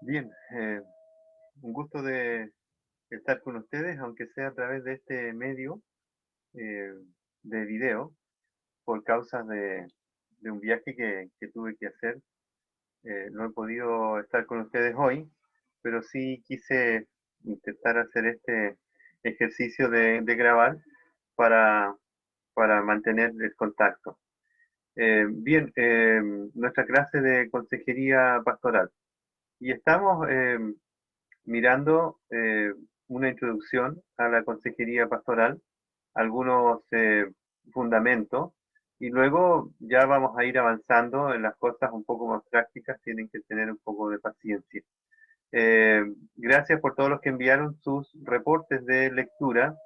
Bien, un gusto de estar con ustedes, aunque sea a través de este medio eh, de video, por causa de un viaje que tuve que hacer. No he podido estar con ustedes hoy, pero sí quise intentar hacer este ejercicio de grabar para, para mantener el contacto. Bien, nuestra clase de consejería pastoral. Y estamos mirando una introducción a la consejería pastoral, algunos fundamentos, y luego ya vamos a ir avanzando en las cosas un poco más prácticas, tienen que tener un poco de paciencia. Eh, Gracias por todos los que enviaron sus reportes de lectura,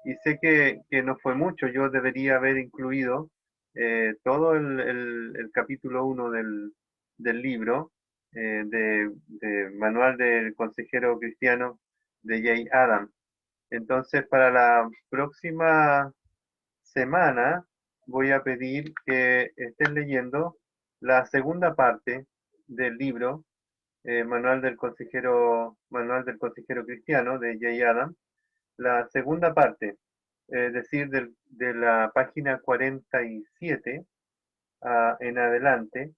y sé que no fue mucho, yo debería haber incluido todo el capítulo uno del libro de Manual del Consejero Cristiano de Jay Adam. Entonces, para la próxima semana voy a pedir que estén leyendo la segunda parte del libro Manual del Consejero Cristiano de Jay Adam, la segunda parte, es decir, de la página 47 en adelante,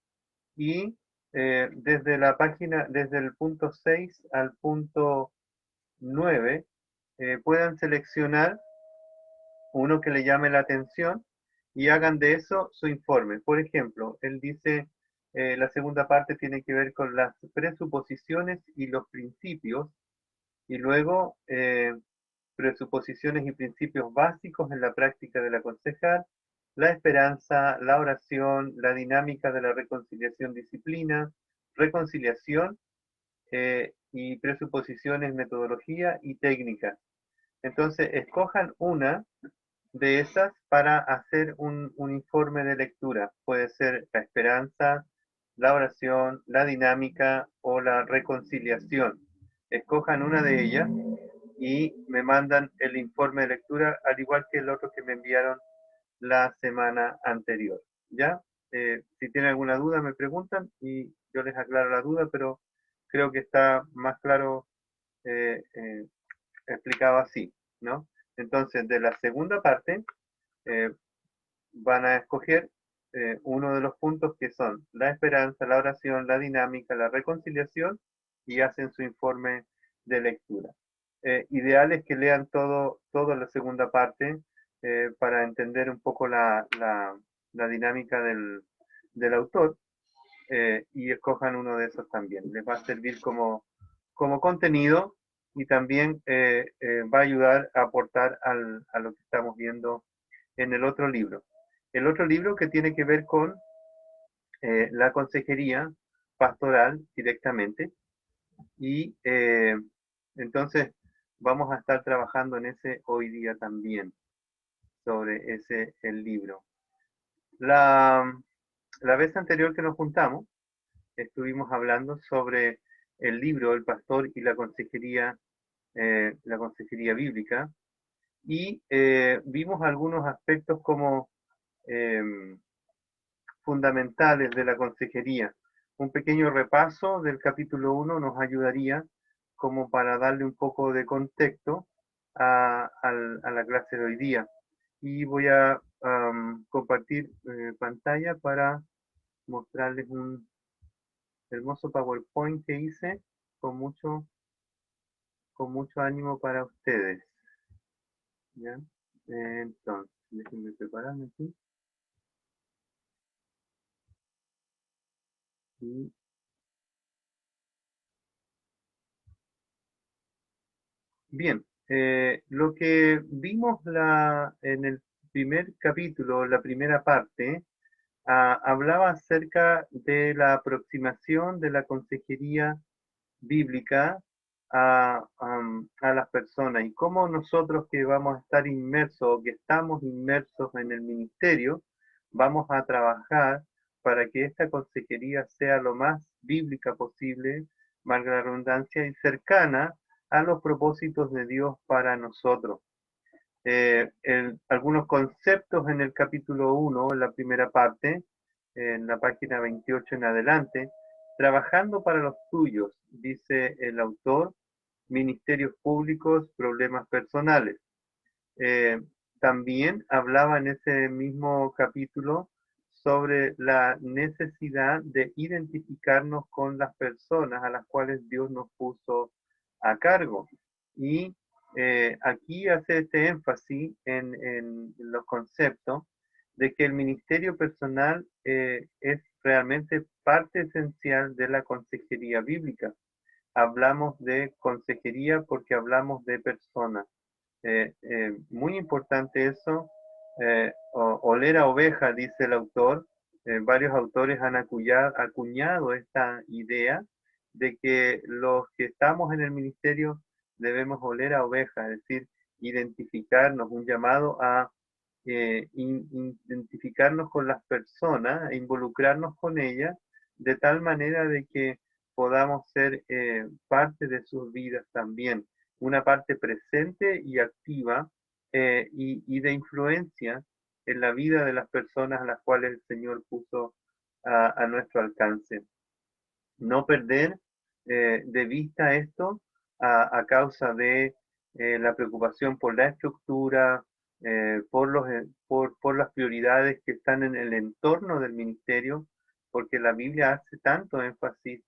y desde la página, desde el punto 6 al punto 9, puedan seleccionar uno que le llame la atención y hagan de eso su informe. Por ejemplo, él dice, la segunda parte tiene que ver con las presuposiciones y los principios, y luego presuposiciones y principios básicos en la práctica del aconsejar, la esperanza, la oración, la dinámica de la reconciliación, disciplina, reconciliación y presuposiciones, metodología y técnica. Entonces, escojan una de esas para hacer un informe de lectura. Puede ser la esperanza, la oración, la dinámica o la reconciliación. Escojan una de ellas y me mandan el informe de lectura, al igual que el otro que me enviaron la semana anterior. ¿Ya? Si tienen alguna duda me preguntan y yo les aclaro la duda, pero creo que está más claro explicado así, ¿no? Entonces, de la segunda parte, eh, van a escoger uno de los puntos que son la esperanza, la oración, la dinámica, la reconciliación, y hacen su informe de lectura. Ideal es que lean toda la segunda parte para entender un poco la dinámica del autor, y escojan uno de esos también. Les va a servir como contenido, y también va a ayudar a aportar a lo que estamos viendo en el otro libro. El otro libro que tiene que ver con la consejería pastoral directamente, y entonces vamos a estar trabajando en ese hoy día también, sobre el libro. La, la vez anterior que nos juntamos, estuvimos hablando sobre el libro El Pastor y la consejería bíblica, y vimos algunos aspectos como eh, fundamentales de la consejería. Un pequeño repaso del capítulo uno nos ayudaría como para darle un poco de contexto a la clase de hoy día. Y voy a compartir pantalla para mostrarles un hermoso PowerPoint que hice con mucho, con mucho ánimo para ustedes. ¿Ya? Entonces, déjenme prepararme aquí. Y, bien, lo que vimos en el primer capítulo, la primera parte, hablaba acerca de la aproximación de la consejería bíblica a las personas, y cómo nosotros que vamos a estar inmersos o que estamos inmersos en el ministerio, vamos a trabajar para que esta consejería sea lo más bíblica posible, valga la redundancia, y cercana a los propósitos de Dios para nosotros. Algunos conceptos en el capítulo uno, en la primera parte, en la página 28 en adelante, trabajando para los tuyos, dice el autor, ministerios públicos, problemas personales. Eh, También hablaba en ese mismo capítulo sobre la necesidad de identificarnos con las personas a las cuales Dios nos puso a cargo. Y aquí hace este énfasis en los conceptos de que el ministerio personal es realmente parte esencial de la consejería bíblica. Hablamos de consejería porque hablamos de personas. Muy importante eso. Oler a oveja, dice el autor. Varios autores han acuñado esta idea de que los que estamos en el ministerio debemos oler a oveja, es decir, identificarnos, un llamado a identificarnos con las personas e involucrarnos con ellas de tal manera de que podamos ser parte de sus vidas también, una parte presente y activa y de influencia en la vida de las personas a las cuales el Señor puso a nuestro alcance. No perder de vista esto a causa de la preocupación por la estructura, por las prioridades que están en el entorno del ministerio, porque la Biblia hace tanto énfasis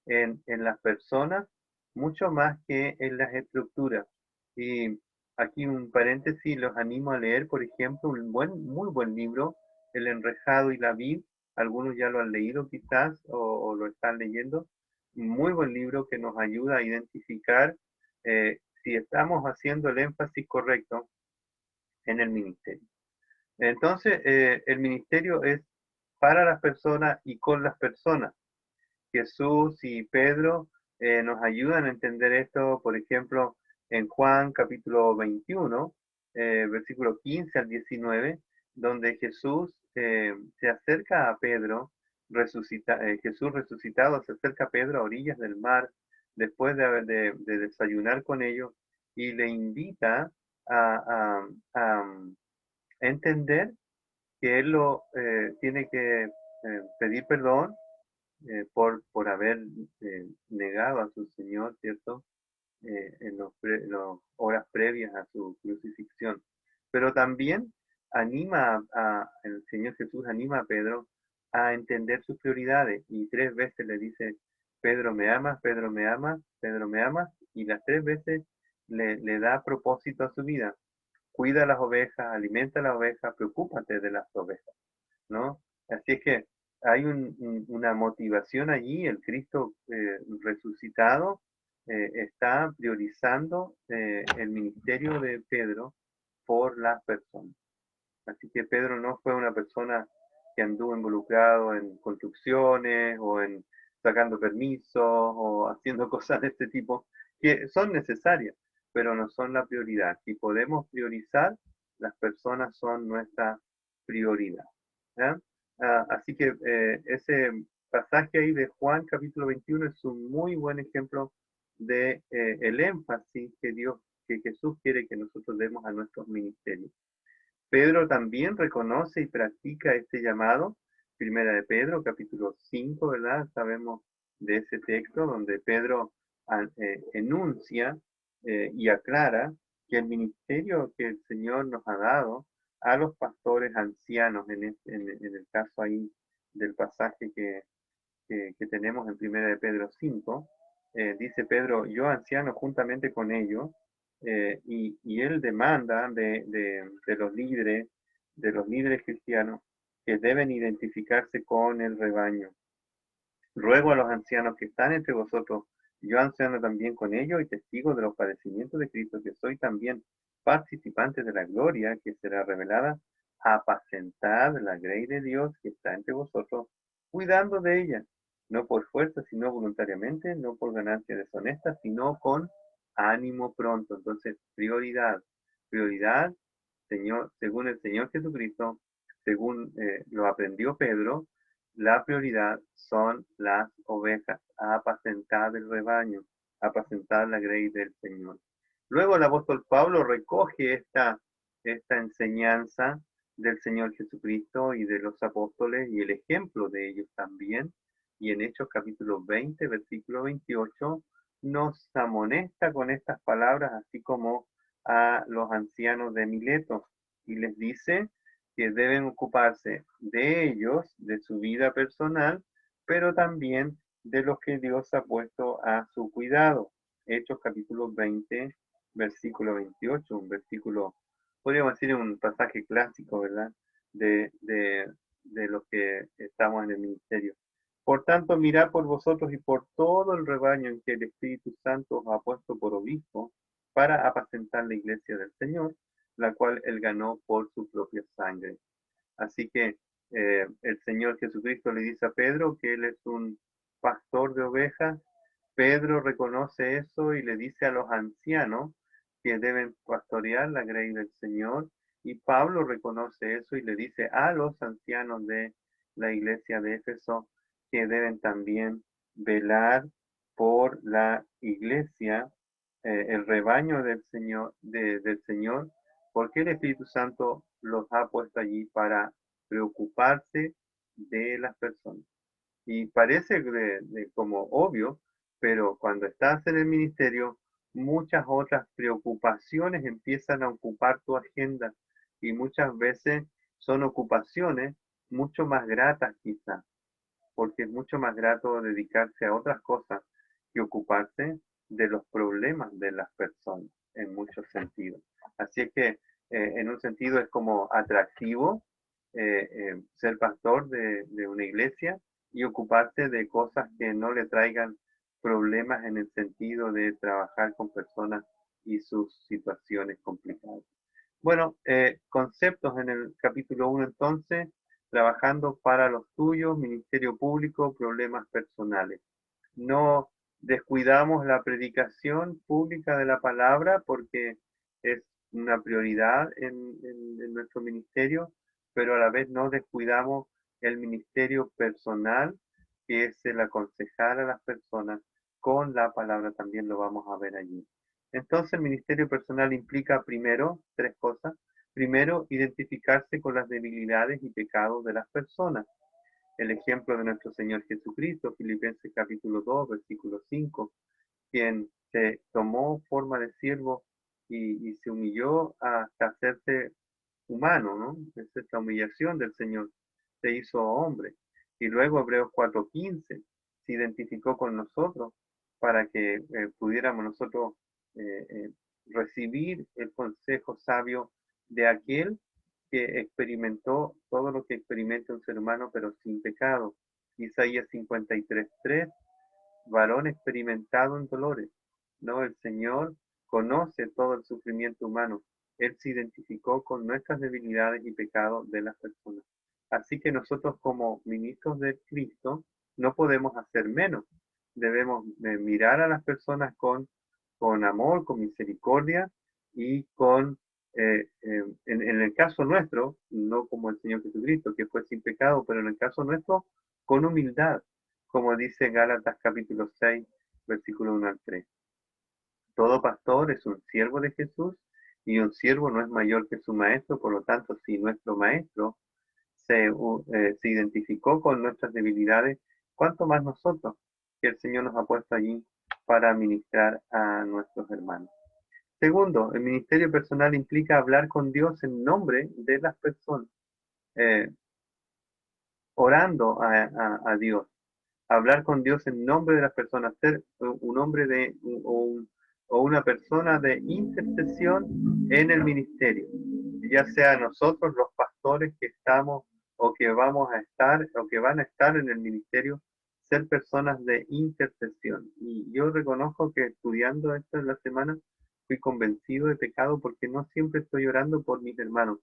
en las personas, mucho más que en las estructuras. Y aquí un paréntesis, los animo a leer, por ejemplo, muy buen libro, El enrejado y la vid. Algunos ya lo han leído quizás o lo están leyendo. Muy buen libro que nos ayuda a identificar si estamos haciendo el énfasis correcto en el ministerio. Entonces, el ministerio es para las personas y con las personas. Jesús y Pedro nos ayudan a entender esto, por ejemplo, en Juan capítulo 21, versículo 15 al 19, donde Jesús se acerca a Pedro, Jesús resucitado se acerca a Pedro a orillas del mar, después de desayunar con ellos, y le invita a entender que él lo tiene que pedir perdón por haber negado a su Señor, ¿cierto? En las horas previas a su crucifixión. Pero también el Señor Jesús anima a Pedro a entender sus prioridades y 3 veces le dice, Pedro me amas, Pedro me amas, Pedro me amas, y las 3 veces le da propósito a su vida. Cuida las ovejas, alimenta las ovejas, preocúpate de las ovejas, ¿no? Así es que hay una motivación allí, el Cristo resucitado está priorizando el ministerio de Pedro por las personas. Así que Pedro no fue una persona que anduvo involucrado en construcciones o en sacando permisos o haciendo cosas de este tipo, que son necesarias, pero no son la prioridad. Si podemos priorizar, las personas son nuestra prioridad. ¿Ya? Así que ese pasaje ahí de Juan capítulo 21 es un muy buen ejemplo de el énfasis que Jesús quiere que nosotros demos a nuestros ministerios. Pedro también reconoce y practica este llamado. Primera de Pedro, capítulo 5, ¿verdad? Sabemos de ese texto donde Pedro enuncia y aclara que el ministerio que el Señor nos ha dado a los pastores ancianos, en el caso ahí del pasaje que tenemos en Primera de Pedro 5, dice Pedro, yo anciano juntamente con ellos, y él demanda de los líderes cristianos que deben identificarse con el rebaño. Ruego a los ancianos que están entre vosotros, yo anciano también con ellos y testigo de los padecimientos de Cristo, que soy también participante de la gloria que será revelada, apacentad la grey de Dios que está entre vosotros, cuidando de ella, no por fuerza, sino voluntariamente, no por ganancia deshonesta, sino con ánimo pronto. Entonces, prioridad, Señor, según el Señor Jesucristo, según lo aprendió Pedro, la prioridad son las ovejas, a apacentar el rebaño, a apacentar la grey del Señor. Luego el apóstol Pablo recoge esta enseñanza del Señor Jesucristo y de los apóstoles y el ejemplo de ellos también, y en Hechos capítulo 20, versículo 28, nos amonesta con estas palabras, así como a los ancianos de Mileto, y les dice que deben ocuparse de ellos, de su vida personal, pero también de los que Dios ha puesto a su cuidado. Hechos capítulo 20, versículo 28, un versículo, podríamos decir un pasaje clásico, ¿verdad? De los que estamos en el ministerio. Por tanto, mirad por vosotros y por todo el rebaño en que el Espíritu Santo os ha puesto por obispo para apacentar la iglesia del Señor, la cual él ganó por su propia sangre. Así que el Señor Jesucristo le dice a Pedro que él es un pastor de ovejas. Pedro reconoce eso y le dice a los ancianos que deben pastorear la grey del Señor. Y Pablo reconoce eso y le dice a los ancianos de la iglesia de Éfeso que deben también velar por la iglesia, el rebaño del Señor, del Señor, porque el Espíritu Santo los ha puesto allí para preocuparse de las personas. Y parece como obvio, pero cuando estás en el ministerio, muchas otras preocupaciones empiezan a ocupar tu agenda y muchas veces son ocupaciones mucho más gratas quizás, porque es mucho más grato dedicarse a otras cosas que ocuparse de los problemas de las personas en muchos sentidos. Así es que en un sentido es como atractivo ser pastor de una iglesia y ocuparse de cosas que no le traigan problemas en el sentido de trabajar con personas y sus situaciones complicadas. Bueno, conceptos en el capítulo 1 entonces, trabajando para los tuyos, ministerio público, problemas personales. No descuidamos la predicación pública de la palabra porque es una prioridad en nuestro ministerio, pero a la vez no descuidamos el ministerio personal, que es el aconsejar a las personas con la palabra, también lo vamos a ver allí. Entonces, el ministerio personal implica primero tres cosas. Primero, identificarse con las debilidades y pecados de las personas. El ejemplo de nuestro Señor Jesucristo, Filipenses capítulo 2, versículo 5, quien se tomó forma de siervo y se humilló hasta hacerse humano, ¿no? Esa es la humillación del Señor, se hizo hombre. Y luego Hebreos 4:15 se identificó con nosotros para que pudiéramos nosotros recibir el consejo sabio de aquel que experimentó todo lo que experimenta un ser humano, pero sin pecado. Isaías 53:3, varón experimentado en dolores. No, el Señor conoce todo el sufrimiento humano. Él se identificó con nuestras debilidades y pecados de las personas. Así que nosotros como ministros de Cristo no podemos hacer menos. Debemos mirar a las personas con amor, con misericordia y en el caso nuestro, no como el Señor Jesucristo, que fue sin pecado, pero en el caso nuestro, con humildad, como dice Gálatas capítulo 6, versículo 1 al 3. Todo pastor es un siervo de Jesús y un siervo no es mayor que su maestro, por lo tanto, si nuestro maestro se identificó con nuestras debilidades, ¿cuánto más nosotros que el Señor nos ha puesto allí para ministrar a nuestros hermanos? Segundo, el ministerio personal implica hablar con Dios en nombre de las personas, eh, orando a Dios, hablar con Dios en nombre de las personas, ser un hombre o una persona de intercesión en el ministerio, ya sea nosotros los pastores que estamos o que vamos a estar o que van a estar en el ministerio, ser personas de intercesión. Y yo reconozco que estudiando esto en la semana fui convencido de pecado porque no siempre estoy orando por mis hermanos.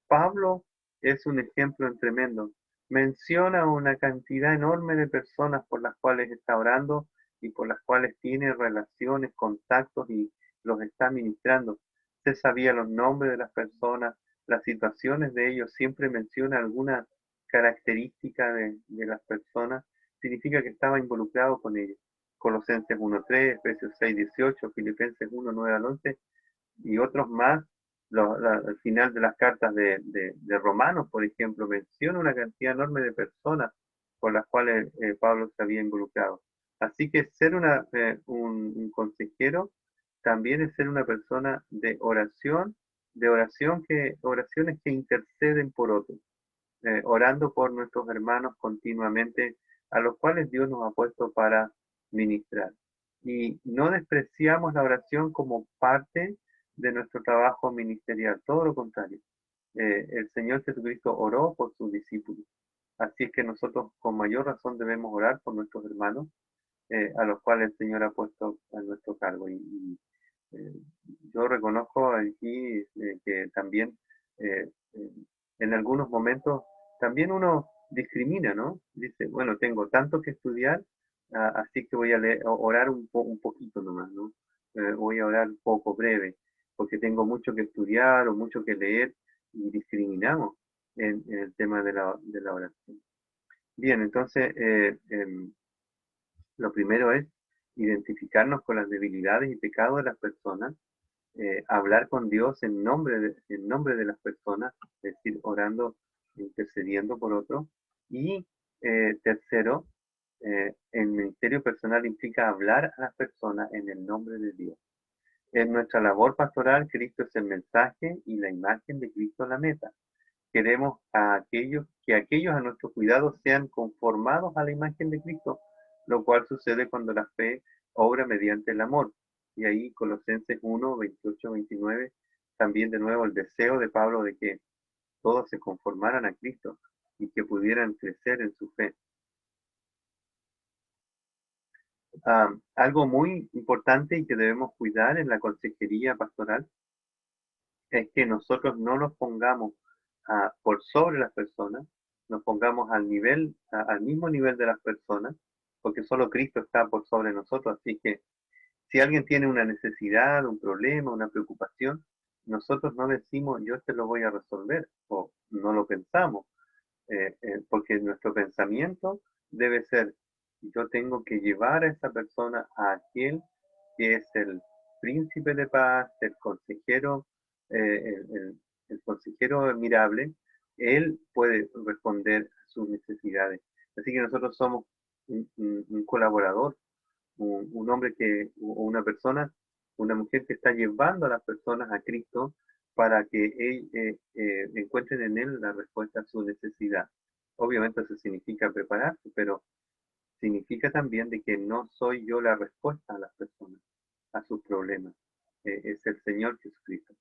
Pablo es un ejemplo tremendo. Menciona una cantidad enorme de personas por las cuales está orando y por las cuales tiene relaciones, contactos y los está ministrando. Se sabía los nombres de las personas, las situaciones de ellos, siempre menciona alguna característica de las personas, significa que estaba involucrado con ellos. Colosenses 1:3, Efesios 6:18, Filipenses 1:9 al 11 y otros más. Al final de las cartas de Romanos, por ejemplo, menciona una cantidad enorme de personas por las cuales Pablo se había involucrado. Así que ser un consejero también es ser una persona oraciones que interceden por otros, orando por nuestros hermanos continuamente, a los cuales Dios nos ha puesto para ministrar. Y no despreciamos la oración como parte de nuestro trabajo ministerial, todo lo contrario. El Señor Jesucristo oró por sus discípulos. Así es que nosotros con mayor razón debemos orar por nuestros hermanos, a los cuales el Señor ha puesto a nuestro cargo. Eh, yo reconozco aquí que también eh, eh, en algunos momentos también uno discrimina, ¿no? Dice, bueno, tengo tanto que estudiar, así que voy a orar un poquito nomás, ¿no? Voy a orar un poco breve, porque tengo mucho que estudiar o mucho que leer y discriminamos en el tema de la oración. Bien, entonces lo primero es identificarnos con las debilidades y pecados de las personas, hablar con Dios en nombre de las personas, es decir, orando, intercediendo por otros. Y tercero, el ministerio personal implica hablar a las personas en el nombre de Dios. En nuestra labor pastoral, Cristo es el mensaje y la imagen de Cristo la meta. Queremos que aquellos a nuestro cuidado sean conformados a la imagen de Cristo, lo cual sucede cuando la fe obra mediante el amor. Y ahí Colosenses 1, 28, 29, también de nuevo el deseo de Pablo de que todos se conformaran a Cristo y que pudieran crecer en su fe. Algo muy importante y que debemos cuidar en la consejería pastoral es que nosotros no nos pongamos por sobre las personas, nos pongamos al mismo nivel de las personas, porque solo Cristo está por sobre nosotros. Así que si alguien tiene una necesidad, un problema, una preocupación, nosotros no decimos yo te lo voy a resolver o no lo pensamos, porque nuestro pensamiento debe ser yo tengo que llevar a esa persona a aquel que es el príncipe de paz, el consejero, el consejero admirable. Él puede responder a sus necesidades. Así que nosotros somos un colaborador, un hombre o una persona, una mujer que está llevando a las personas a Cristo para que encuentren en Él la respuesta a su necesidad. Obviamente eso significa prepararse, pero significa también de que no soy yo la respuesta a las personas, a sus problemas. Es el Señor Jesucristo.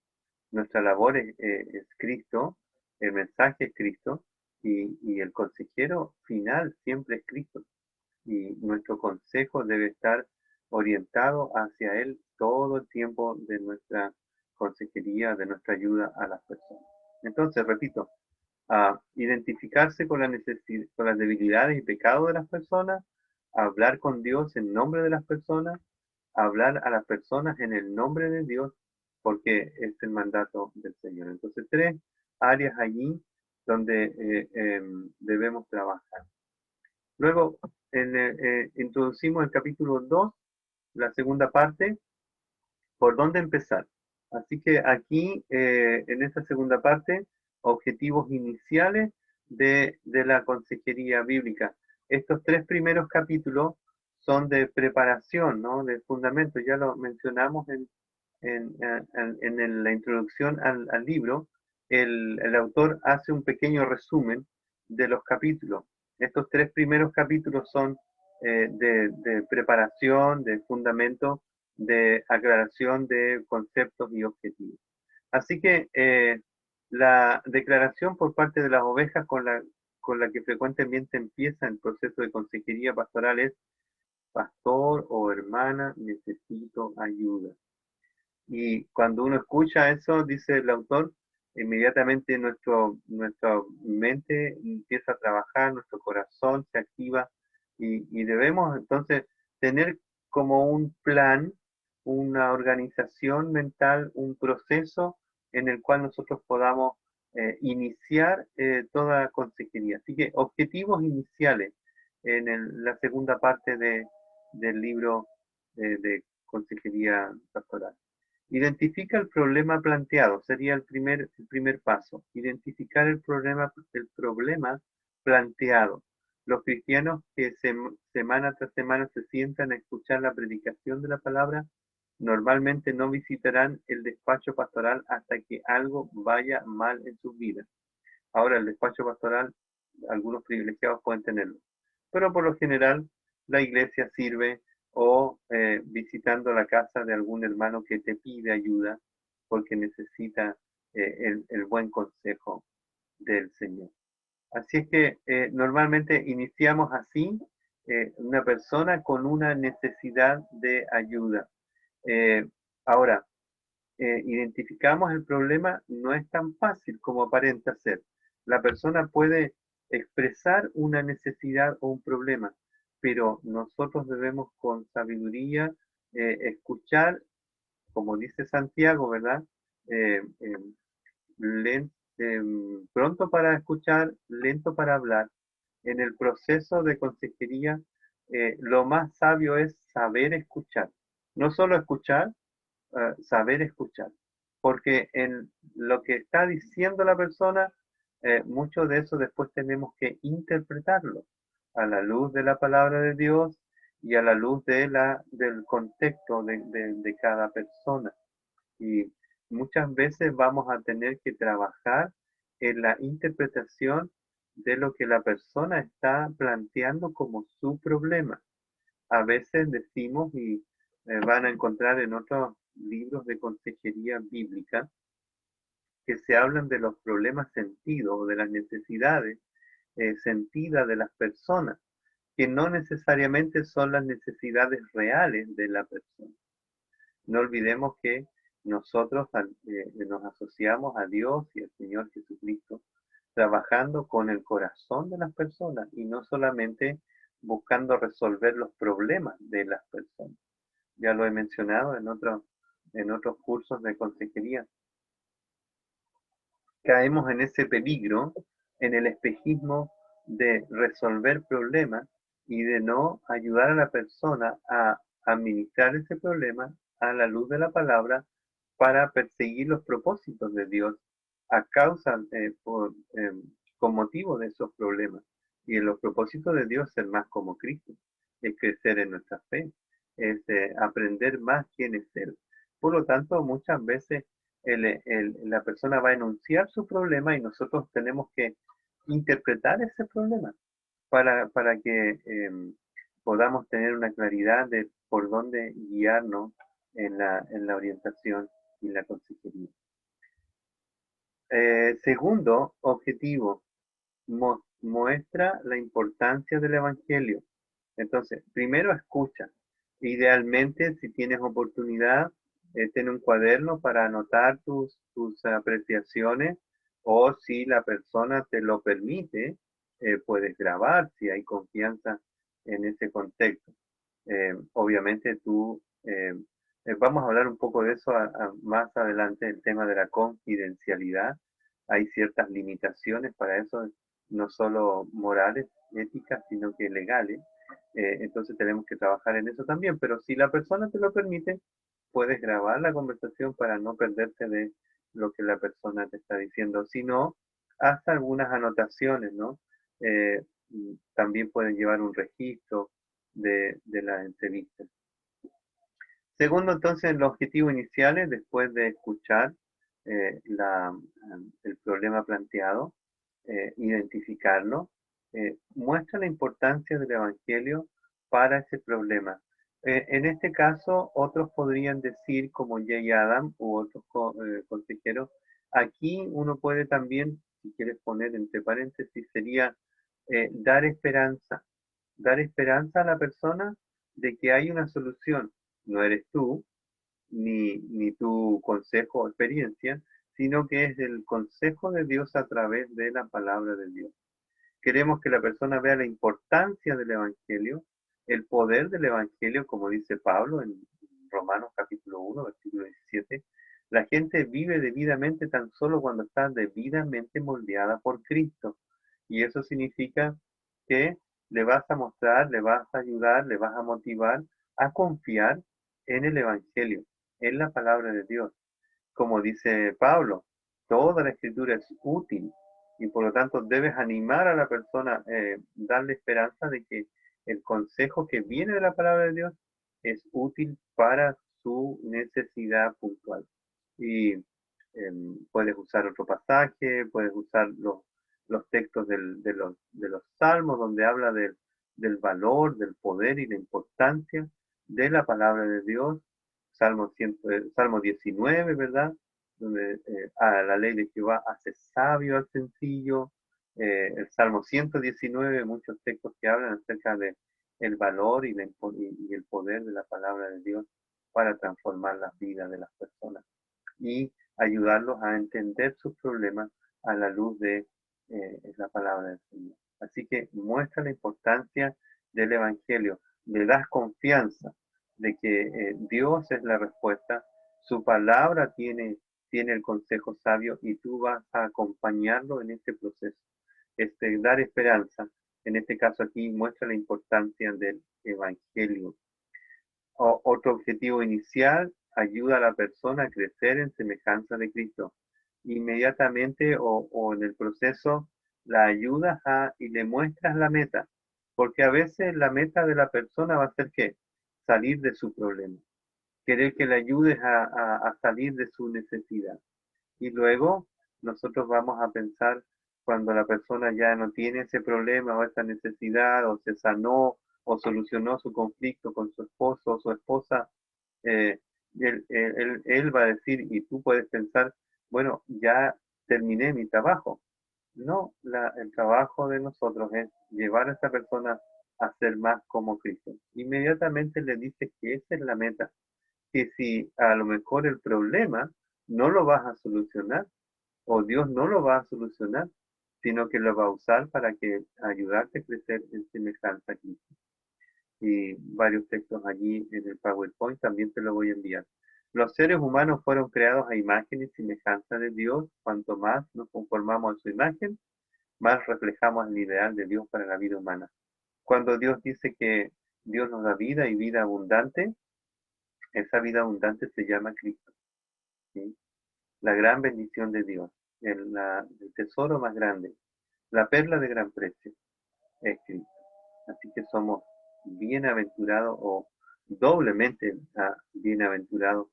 Nuestra labor es Cristo, el mensaje es Cristo y el consejero final siempre es Cristo. Y nuestro consejo debe estar orientado hacia Él todo el tiempo de nuestra consejería, de nuestra ayuda a las personas. Entonces, repito, identificarse con las debilidades y pecados de las personas, hablar con Dios en nombre de las personas, hablar a las personas en el nombre de Dios, porque es el mandato del Señor. Entonces, tres áreas allí donde debemos trabajar. Luego, introducimos el capítulo 2, la segunda parte, por dónde empezar. Así que aquí, en esta segunda parte, objetivos iniciales de la consejería bíblica. Estos tres primeros capítulos son de preparación, ¿no? De fundamento. Ya lo mencionamos en la introducción al libro. El autor hace un pequeño resumen de los capítulos. Estos tres primeros capítulos son de preparación, de fundamento, de aclaración de conceptos y objetivos. Así que la declaración por parte de las ovejas con la que frecuentemente empieza el proceso de consejería pastoral es, pastor o hermana, necesito ayuda. Y cuando uno escucha eso, dice el autor, inmediatamente nuestra mente empieza a trabajar, nuestro corazón se activa y debemos entonces tener como un plan, una organización mental, un proceso en el cual nosotros podamos iniciar toda consejería. Así que objetivos iniciales en la segunda parte del libro de consejería pastoral. Identifica el problema planteado, sería el primer paso. Identificar el problema planteado. Los cristianos que semana tras semana se sientan a escuchar la predicación de la palabra, normalmente no visitarán el despacho pastoral hasta que algo vaya mal en sus vidas. Ahora, el despacho pastoral, algunos privilegiados pueden tenerlo, pero por lo general la iglesia sirve o visitando la casa de algún hermano que te pide ayuda porque necesita el buen consejo del Señor. Así es que normalmente iniciamos así una persona con una necesidad de ayuda. Eh, Ahora, identificamos el problema, no es tan fácil como aparenta ser. La persona puede expresar una necesidad o un problema, pero nosotros debemos con sabiduría escuchar, como dice Santiago, ¿verdad? Eh, eh, pronto para escuchar, lento para hablar. En el proceso de consejería, lo más sabio es saber escuchar. No solo escuchar, saber escuchar. Porque en lo que está diciendo la persona, mucho de eso después tenemos que interpretarlo a la luz de la palabra de Dios y a la luz del contexto de cada persona. Y muchas veces vamos a tener que trabajar en la interpretación de lo que la persona está planteando como su problema. A veces decimos, y van a encontrar en otros libros de consejería bíblica, que se hablan de los problemas sentidos o de las necesidades sentidas de las personas, que no necesariamente son las necesidades reales de la persona. No olvidemos que nosotros nos asociamos a Dios y al Señor Jesucristo trabajando con el corazón de las personas y no solamente buscando resolver los problemas de las personas. Ya lo he mencionado en otros cursos de consejería. Caemos en ese peligro, en el espejismo de resolver problemas y de no ayudar a la persona a administrar ese problema a la luz de la palabra para perseguir los propósitos de Dios a causa, con motivo de esos problemas. Y en los propósitos de Dios ser más como Cristo, es crecer en nuestra fe, es aprender más quién es Él. Por lo tanto, muchas veces la persona va a enunciar su problema y nosotros tenemos que interpretar ese problema para que podamos tener una claridad de por dónde guiarnos en la orientación y la consejería. Segundo objetivo, muestra la importancia del Evangelio. Entonces, primero escucha. Idealmente, si tienes oportunidad, ten un cuaderno para anotar tus apreciaciones o si la persona te lo permite, puedes grabar si hay confianza en ese contexto. Obviamente vamos a hablar un poco de eso más adelante, el tema de la confidencialidad. Hay ciertas limitaciones para eso, no solo morales, éticas, sino que legales. Entonces tenemos que trabajar en eso también, pero si la persona te lo permite, puedes grabar la conversación para no perderte de lo que la persona te está diciendo. Si no, haz algunas anotaciones, ¿no? También pueden llevar un registro de la entrevista. Segundo, entonces, los objetivos iniciales, después de escuchar el problema planteado, identificarlo, muestra la importancia del Evangelio para ese problema. En este caso, otros podrían decir, como Jay Adam u otros consejeros, aquí uno puede también, si quieres poner entre paréntesis, sería dar esperanza a la persona de que hay una solución. No eres tú, ni tu consejo o experiencia, sino que es el consejo de Dios a través de la palabra de Dios. Queremos que la persona vea la importancia del Evangelio, el poder del Evangelio, como dice Pablo en Romanos capítulo 1, versículo 17. La gente vive debidamente tan solo cuando está debidamente moldeada por Cristo. Y eso significa que le vas a mostrar, le vas a ayudar, le vas a motivar a confiar en el Evangelio, en la palabra de Dios. Como dice Pablo, toda la escritura es útil. y por lo tanto debes animar a la persona, darle esperanza de que el consejo que viene de la palabra de Dios es útil para su necesidad puntual. Y puedes usar otro pasaje, puedes usar los textos de los salmos donde habla del valor, del poder y la importancia de la palabra de Dios. Salmo 19, ¿verdad? Donde la ley de Jehová hace sabio al sencillo. El Salmo 119, muchos textos que hablan acerca de el valor y el poder de la palabra de Dios para transformar las vidas de las personas y ayudarlos a entender sus problemas a la luz de la palabra del Señor. Así que muestra la importancia del Evangelio, le das confianza de que Dios es la respuesta, su palabra tiene el consejo sabio y tú vas a acompañarlo en este proceso. Dar esperanza, en este caso aquí muestra la importancia del Evangelio. Otro objetivo inicial, ayuda a la persona a crecer en semejanza de Cristo. Inmediatamente o en el proceso la ayudas y le muestras la meta, porque a veces la meta de la persona va a ser que salir de su problema, querer que le ayudes a salir de su necesidad. Y luego nosotros vamos a pensar cuando la persona ya no tiene ese problema o esa necesidad o se sanó o solucionó su conflicto con su esposo o su esposa, eh, él va a decir y tú puedes pensar, bueno, ya terminé mi trabajo. No, el trabajo de nosotros es llevar a esa persona a ser más como Cristo. Inmediatamente le dice que esa es la meta, que si a lo mejor el problema no lo vas a solucionar o Dios no lo va a solucionar, sino que lo va a usar para que ayudarte a crecer en semejanza a Cristo. Y varios textos allí en el PowerPoint también te lo voy a enviar. Los seres humanos fueron creados a imagen y semejanza de Dios. Cuanto más nos conformamos a su imagen, más reflejamos el ideal de Dios para la vida humana. Cuando Dios dice que Dios nos da vida y vida abundante, esa vida abundante se llama Cristo. ¿Sí? La gran bendición de Dios, el tesoro más grande, la perla de gran precio es Cristo. Así que somos bienaventurados o doblemente bienaventurados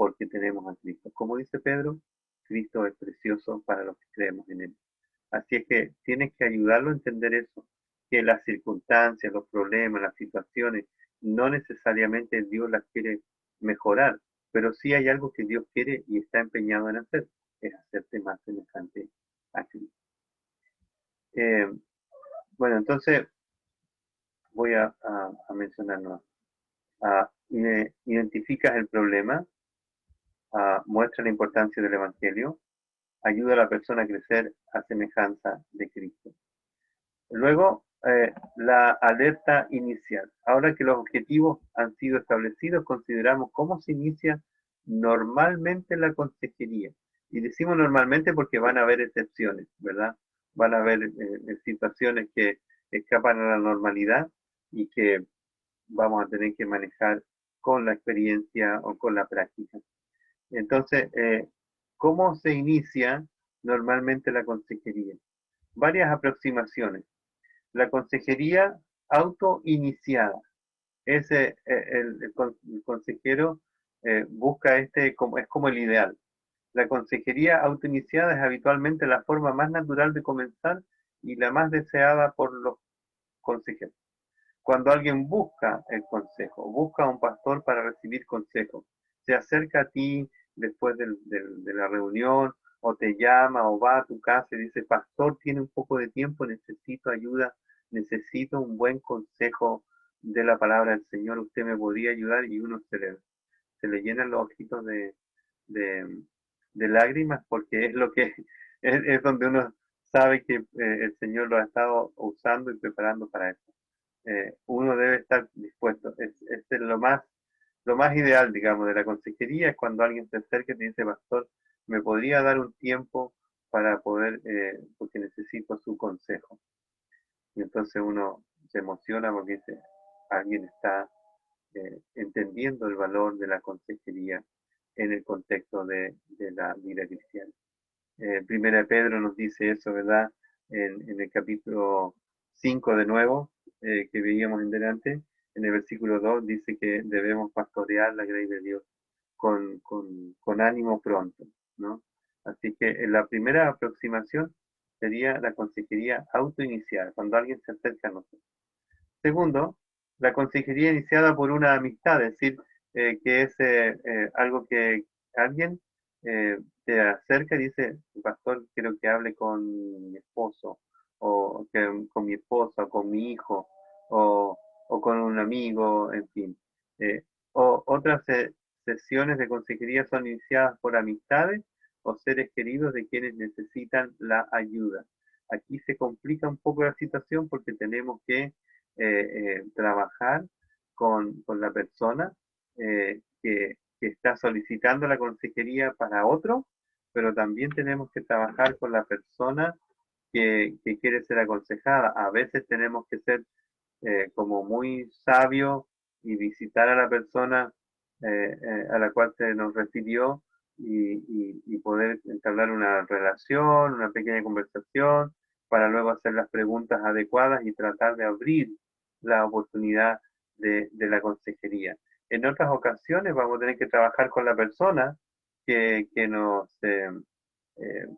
porque tenemos a Cristo. Como dice Pedro, Cristo es precioso para los que creemos en Él. Así es que tienes que ayudarlo a entender eso, que las circunstancias, los problemas, las situaciones, no necesariamente Dios las quiere mejorar, pero sí hay algo que Dios quiere y está empeñado en hacer, es hacerte más semejante a Cristo. Eh, bueno, entonces voy a mencionar más. Identificas el problema, muestra la importancia del Evangelio, ayuda a la persona a crecer a semejanza de Cristo. Luego, la alerta inicial. Ahora que los objetivos han sido establecidos, consideramos cómo se inicia normalmente la consejería. Y decimos normalmente porque van a haber excepciones, ¿verdad? Van a haber situaciones que escapan a la normalidad y que vamos a tener que manejar con la experiencia o con la práctica. Entonces, ¿cómo se inicia normalmente la consejería? Varias aproximaciones. La consejería autoiniciada. El consejero busca es como el ideal. La consejería autoiniciada es habitualmente la forma más natural de comenzar y la más deseada por los consejeros. Cuando alguien busca el consejo, busca a un pastor para recibir consejo, se acerca a ti después de la reunión o te llama o va a tu casa y dice, pastor, tiene un poco de tiempo, necesito ayuda, necesito un buen consejo de la palabra del Señor, usted me podría ayudar y uno se le llenan los ojitos de, de lágrimas porque es lo que es donde uno sabe que el Señor lo ha estado usando y preparando para eso. Uno debe estar dispuesto. Es lo más ideal, digamos, de la consejería es cuando alguien se acerca y te dice, pastor, ¿me podría dar un tiempo para poder, porque necesito su consejo? Y entonces uno se emociona porque dice, alguien está entendiendo el valor de la consejería en el contexto de la vida cristiana. Primera de Pedro nos dice eso, ¿verdad? En el capítulo 5 de nuevo, que veíamos en delante, en el versículo 2 dice que debemos pastorear la gracia de Dios con ánimo pronto, ¿no? Así que la primera aproximación sería la consejería autoiniciada, cuando alguien se acerca a nosotros. Segundo, la consejería iniciada por una amistad, es decir, que es algo que alguien te acerca y dice, pastor, quiero que hable con mi esposo, o que, con mi esposa, o con mi hijo, o con un amigo, en fin. Eh, Otras sesiones de consejería son iniciadas por amistades o seres queridos de quienes necesitan la ayuda. Aquí se complica un poco la situación porque tenemos que trabajar con la persona que está solicitando la consejería para otro, pero también tenemos que trabajar con la persona que quiere ser aconsejada. A veces tenemos que ser como muy sabio y visitar a la persona a la cual se nos refirió y poder entablar una relación, una pequeña conversación, para luego hacer las preguntas adecuadas y tratar de abrir la oportunidad de la consejería. En otras ocasiones vamos a tener que trabajar con la persona que nos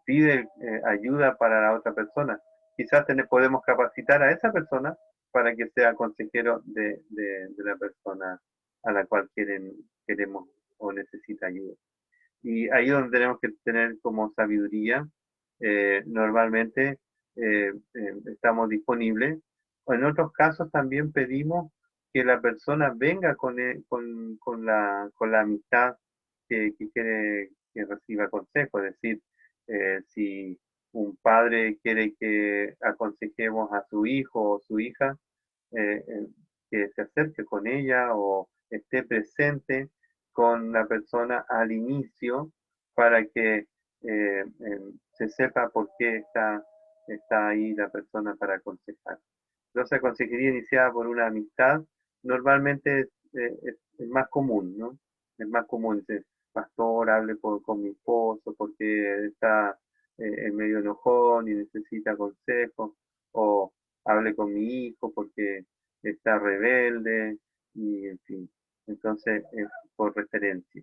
pide ayuda para la otra persona. Quizás podemos capacitar a esa persona para que sea consejero de la persona a la cual queremos o necesita ayuda. Y ahí es donde tenemos que tener como sabiduría. Normalmente estamos disponibles. O en otros casos también pedimos que la persona venga con la amistad que quiere que reciba consejo. Es decir, si un padre quiere que aconsejemos a su hijo o su hija, que se acerque con ella o esté presente con la persona al inicio para que se sepa por qué está ahí la persona para aconsejar. Entonces, la consejería iniciada por una amistad normalmente es más común, ¿no? Es más común, dice, pastor, hable con mi esposo porque está en medio enojón y necesita consejo, o hable con mi hijo porque está rebelde, y en fin. Entonces, es por referencia.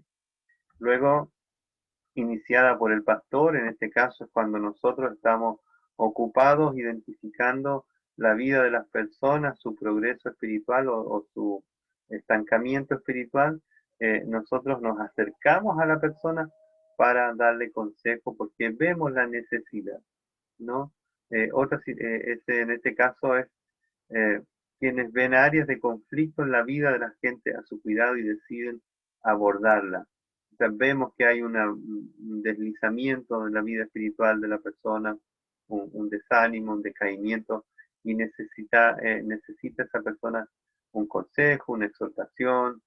Luego, iniciada por el pastor, en este caso es cuando nosotros estamos ocupados identificando la vida de las personas, su progreso espiritual o su estancamiento espiritual. Nosotros nos acercamos a la persona para darle consejo porque vemos la necesidad, ¿no? En este caso es eh, quienes ven áreas de conflicto en la vida de la gente a su cuidado y deciden abordarla. O sea, vemos que hay un deslizamiento en la vida espiritual de la persona, un desánimo, un decaimiento, y necesita esa persona un consejo, una exhortación,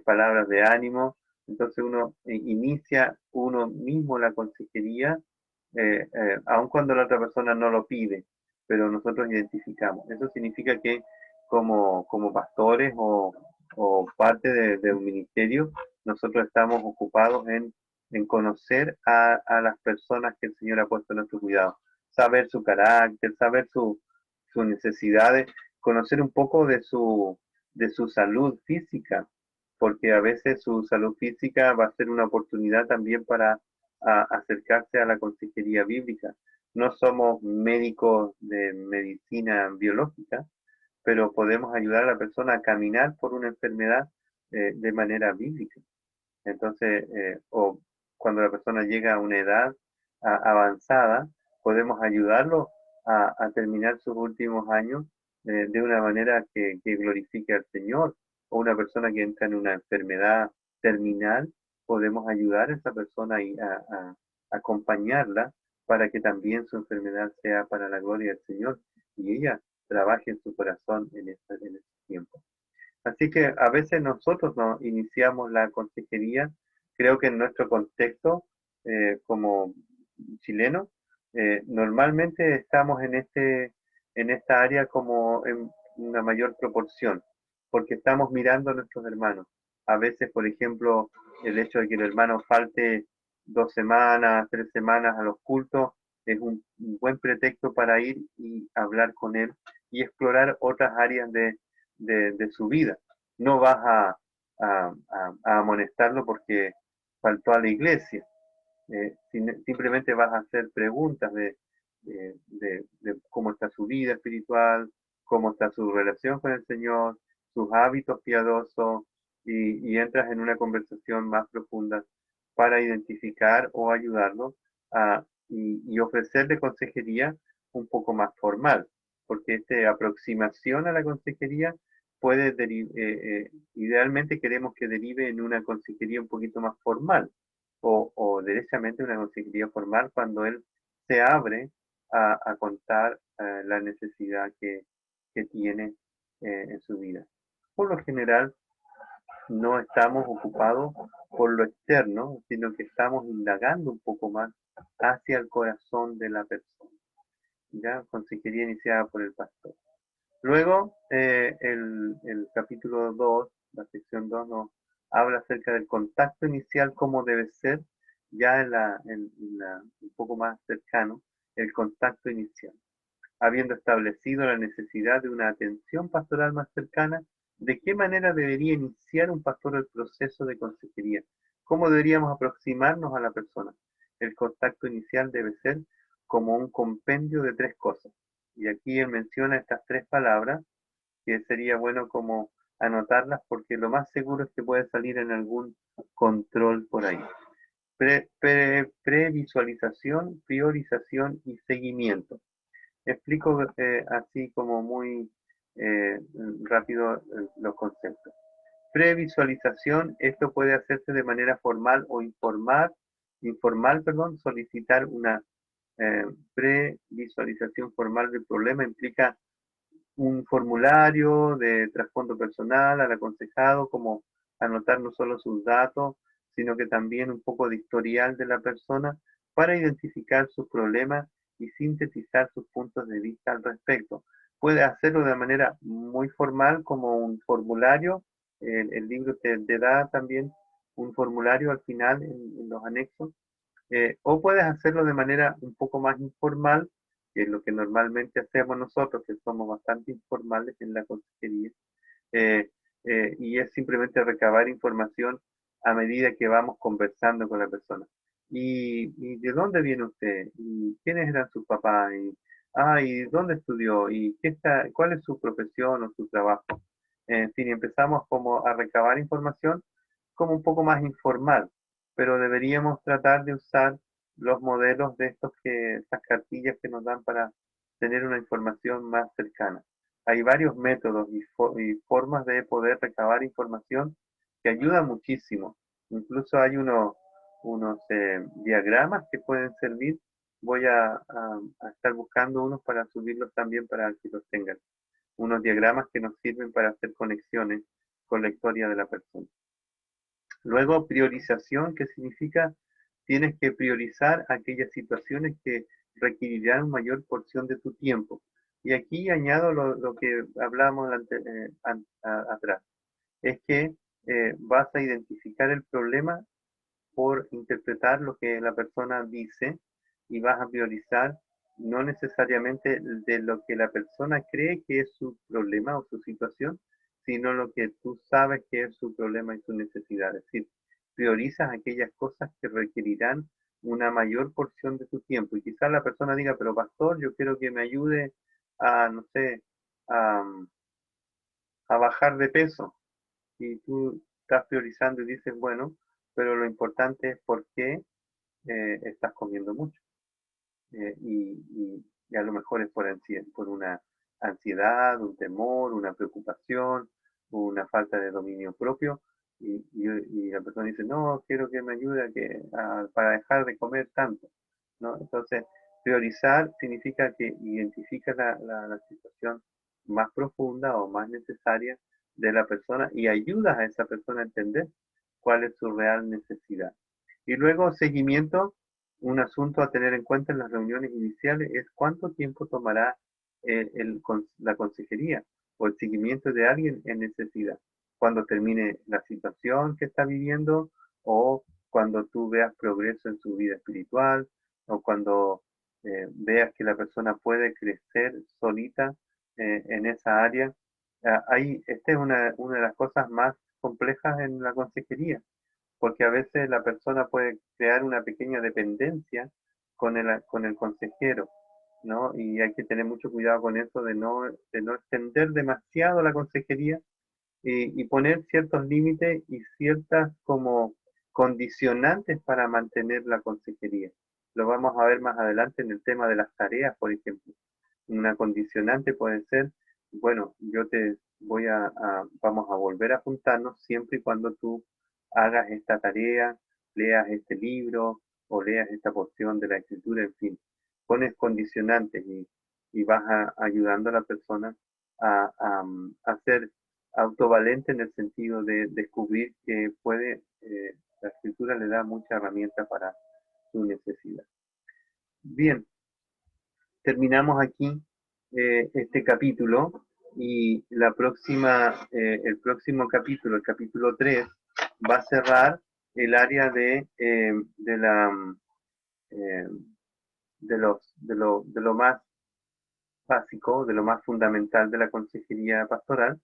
palabras de ánimo. Entonces uno inicia uno mismo la consejería, aun cuando la otra persona no lo pide, pero nosotros identificamos. Eso significa que como pastores o parte de un ministerio, nosotros estamos ocupados en conocer a las personas que el Señor ha puesto en nuestro cuidado, saber su carácter, saber sus necesidades, conocer un poco de su salud física, porque a veces su salud física va a ser una oportunidad también para acercarse a la consejería bíblica. No somos médicos de medicina biológica, pero podemos ayudar a la persona a caminar por una enfermedad de manera bíblica. Entonces, o cuando la persona llega a una edad avanzada, podemos ayudarlo a terminar sus últimos años de una manera que glorifique al Señor. O una persona que entra en una enfermedad terminal, podemos ayudar a esa persona y a acompañarla para que también su enfermedad sea para la gloria del Señor y ella trabaje en su corazón en este tiempo. Así que a veces nosotros no iniciamos la consejería, creo que en nuestro contexto como chileno, normalmente estamos en esta área como en una mayor proporción, porque estamos mirando a nuestros hermanos. A veces, por ejemplo, el hecho de que el hermano falte 2 semanas, 3 semanas a los cultos, es un buen pretexto para ir y hablar con él y explorar otras áreas de su vida. No vas a amonestarlo porque faltó a la iglesia. Simplemente vas a hacer preguntas de cómo está su vida espiritual, cómo está su relación con el Señor, sus hábitos piadosos, y entras en una conversación más profunda para identificar o ayudarlo y ofrecerle consejería un poco más formal, porque esta aproximación a la consejería puede idealmente queremos que derive en una consejería un poquito más formal o derechamente una consejería formal cuando él se abre a contar la necesidad que tiene en su vida. Por lo general, no estamos ocupados por lo externo, sino que estamos indagando un poco más hacia el corazón de la persona. ¿Ya? Consejería iniciada por el pastor. Luego, el capítulo 2, la sección 2, nos habla acerca del contacto inicial, cómo debe ser, ya un poco más cercano, el contacto inicial. Habiendo establecido la necesidad de una atención pastoral más cercana, ¿de qué manera debería iniciar un pastor el proceso de consejería? ¿Cómo deberíamos aproximarnos a la persona? El contacto inicial debe ser como un compendio de 3 cosas. Y aquí él menciona estas 3 palabras que sería bueno como anotarlas porque lo más seguro es que puede salir en algún control por ahí. Previsualización, priorización y seguimiento. Explico así como muy rápido los conceptos. Previsualización, esto puede hacerse de manera formal o informal, perdón, solicitar una previsualización formal del problema implica un formulario de trasfondo personal al aconsejado, como anotar no solo sus datos, sino que también un poco de historial de la persona para identificar sus problemas y sintetizar sus puntos de vista al respecto. Puede hacerlo de manera muy formal como un formulario. El libro te da también un formulario al final en los anexos, o puedes hacerlo de manera un poco más informal, que es lo que normalmente hacemos nosotros, que somos bastante informales en la consejería, eh, y es simplemente recabar información a medida que vamos conversando con la persona. ¿Y de dónde viene usted? ¿Y quiénes eran sus papás? ¿Y dónde estudió? ¿Cuál es su profesión o su trabajo? En fin, empezamos como a recabar información como un poco más informal, pero deberíamos tratar de usar los modelos de estas cartillas que nos dan para tener una información más cercana. Hay varios métodos y formas de poder recabar información que ayudan muchísimo. Incluso hay unos diagramas que pueden servir. Voy a estar buscando unos para subirlos también para que los tengan. Unos diagramas que nos sirven para hacer conexiones con la historia de la persona. Luego, priorización, que significa tienes que priorizar aquellas situaciones que requerirán mayor porción de tu tiempo. Y aquí añado lo que hablamos atrás. Es que vas a identificar el problema por interpretar lo que la persona dice y vas a priorizar no necesariamente de lo que la persona cree que es su problema o su situación, sino lo que tú sabes que es su problema y su necesidad. Es decir, priorizas aquellas cosas que requerirán una mayor porción de tu tiempo. Y quizás la persona diga, pero pastor, yo quiero que me ayude no sé, a, a bajar de peso. Y tú estás priorizando y dices, bueno, pero lo importante es por qué estás comiendo mucho. Y a lo mejor es por una ansiedad, un temor, una preocupación, una falta de dominio propio. Y la persona dice, no, quiero que me ayude para dejar de comer tanto, ¿no? Entonces, priorizar significa que identifica la situación más profunda o más necesaria de la persona y ayudas a esa persona a entender cuál es su real necesidad. Y luego, seguimiento. Un asunto a tener en cuenta en las reuniones iniciales es cuánto tiempo tomará la consejería o el seguimiento de alguien en necesidad. Cuando termine la situación que está viviendo o cuando tú veas progreso en su vida espiritual o cuando veas que la persona puede crecer solita en esa área. Esta es una de las cosas más complejas en la consejería, porque a veces la persona puede crear una pequeña dependencia con el consejero, ¿no? Y hay que tener mucho cuidado con eso de no extender demasiado la consejería y poner ciertos límites y ciertas como condicionantes para mantener la consejería. Lo vamos a ver más adelante en el tema de las tareas, por ejemplo. Una condicionante puede ser, bueno, yo te voy vamos a volver a juntarnos siempre y cuando tú hagas esta tarea, leas este libro o leas esta porción de la escritura, en fin. Pones condicionantes y vas ayudando a la persona a ser autovalente en el sentido de descubrir que la escritura le da mucha herramienta para su necesidad. Bien, terminamos aquí este capítulo y el próximo capítulo, el capítulo 3, va a cerrar el área de la eh, de lo más básico, de lo más fundamental de la consejería pastoral,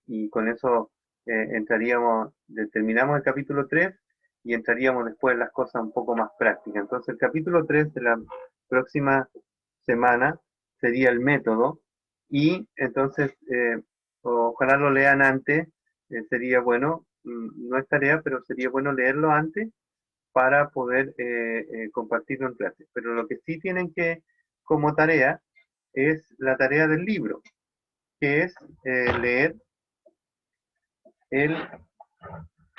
y con eso terminamos el capítulo 3 y entraríamos después en las cosas un poco más prácticas. Entonces el capítulo 3 de la próxima semana sería el método y entonces ojalá lo lean antes, sería bueno, no es tarea, pero sería bueno leerlo antes para poder compartirlo en clase. Pero lo que sí tienen que, como tarea, es la tarea del libro, que es leer el,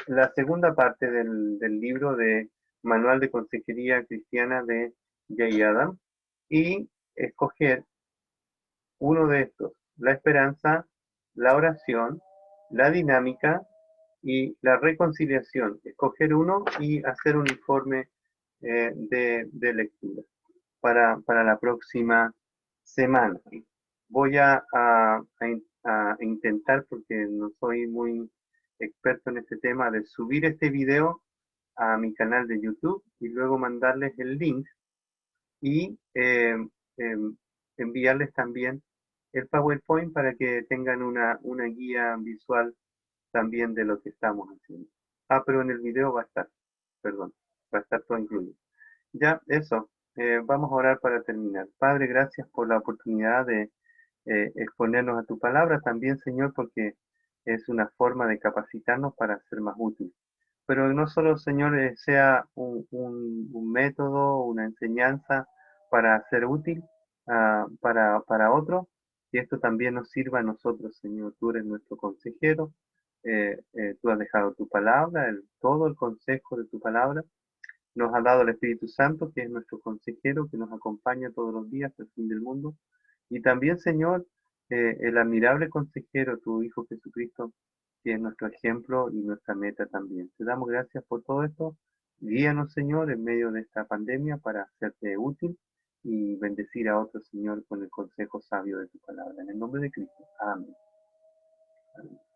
la segunda parte del libro de Manual de Consejería Cristiana de Jay Adam y escoger uno de estos, la esperanza, la oración, la dinámica y la reconciliación. Escoger uno y hacer un informe de lectura para la próxima semana. Voy a intentar, porque no soy muy experto en este tema, de subir este video a mi canal de YouTube y luego mandarles el link y enviarles también el PowerPoint para que tengan una guía visual también de lo que estamos haciendo. Pero en el video va a estar, perdón, va a estar todo incluido. Ya, eso. Vamos a orar para terminar. Padre, gracias por la oportunidad de exponernos a tu palabra. También, Señor, porque es una forma de capacitarnos para ser más útiles. Pero no solo, Señor, sea un método, una enseñanza para ser útil para otros, y esto también nos sirva a nosotros, Señor. Tú eres nuestro consejero, tú has dejado tu palabra, todo el consejo de tu palabra. Nos ha dado el Espíritu Santo, que es nuestro consejero, que nos acompaña todos los días hasta el fin del mundo. Y también, Señor, el admirable consejero, tu Hijo Jesucristo, que es nuestro ejemplo y nuestra meta también. Te damos gracias por todo esto. Guíanos, Señor, en medio de esta pandemia para hacerte útil y bendecir a otros, Señor, con el consejo sabio de tu palabra. En el nombre de Cristo. Amén. Amén.